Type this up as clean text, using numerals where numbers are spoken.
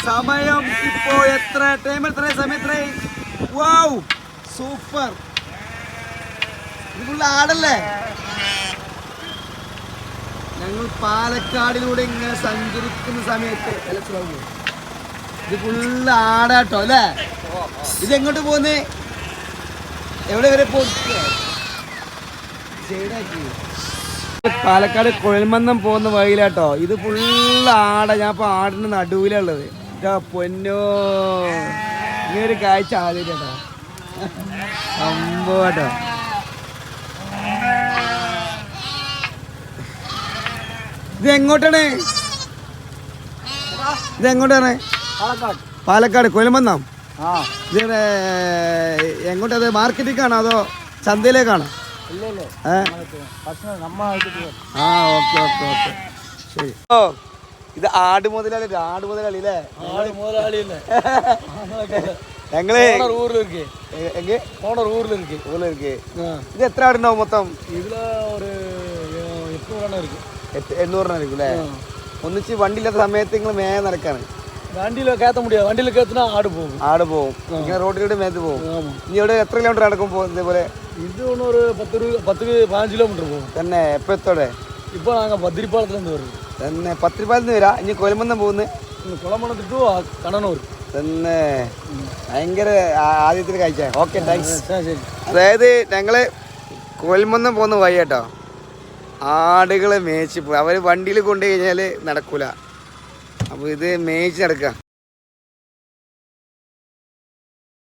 സമയം ഇപ്പോ എത്ര ടൈം എത്ര സമയം എത്ര വാവ് സൂപ്പർ ഇതുള്ള ആടല്ലേ ഞങ്ങൾ പാലക്കാടിലൂടെ ഇങ്ങനെ സഞ്ചരിക്കുന്ന സമയത്ത് ഇത് ഫുള്ള് ആടാട്ടോ അല്ലേ ഇതെങ്ങോട്ട് പോന്നേ എവിടെ വരെ പാലക്കാട് കുഴൽമന്നം പോകുന്ന വഴിയിലാട്ടോ ഇത് ഫുള്ള് ആട ഞാൻ ഇപ്പൊ ആടിന്റെ നടുവിലുള്ളത് പൊന്നോ ഇങ്ങനൊരു കാഴ്ച ആദ്യമായിട്ടോ സംഭവട്ടോ ഇതെങ്ങോട്ടാണ് ഇതെങ്ങോട്ടാണ് പാലക്കാട് കുഴൽമന്നം ഇത് എങ്ങോട്ടത് മാർക്കറ്റിലേക്കാണോ അതോ ചന്തയിലേക്കാണോ ഓക്കെ ഓക്കെ ഓക്കെ ശരി ഓ ഇത് ആട് മുതലാളി അല്ലേ ഞങ്ങള് ഇത് എത്ര ആടുണ്ടാവും മൊത്തം എണ്ണൂറെണ്ണം ആയിരിക്കും അല്ലേ ഒന്നിച്ച് വണ്ടിയില്ലാത്ത സമയത്ത് നിങ്ങൾ മേയ നടക്കാണ് വണ്ടിയിൽ കയറ്റാൻ മുടിயாது വണ്ടിയിൽ കയറ്റിനാ ആട് പോകും ഇങ്ങനെ റോഡിലൂടെ മേത്ത് പോകും ഇനി ഇവിടെ എത്ര കിലോമീറ്റർ നടക്കും പോകും ഇതേപോലെ ഇത് ഒരു 10-15 കിലോമീറ്റർ പോകും തന്നെ എപ്പോ എത്തോടെ ഇപ്പൊ ഞങ്ങൾ പത്തിരിപ്പാളത്തിൽ നിന്ന് വരും തന്നെ പത്തിരിപ്പാലത്ത് നിന്ന് വരാ ഇനി കൊലമന്നം പോകുന്നു കുളമണ്ണം ടു കണ്ണനൂർ തന്നെ ഭയങ്കര ആദ്യത്തിൽ കഴിച്ച ഓക്കെ താങ്ക്സ് അതായത് ഞങ്ങള് കൊലമന്നം പോകുന്ന വഴി കേട്ടോ ആടുകളെ മേയിച്ച് പോയി അവര് വണ്ടിയിൽ കൊണ്ടു കഴിഞ്ഞാല് നടക്കൂല അപ്പൊ ഇത് മേയിച്ച് നടക്കുക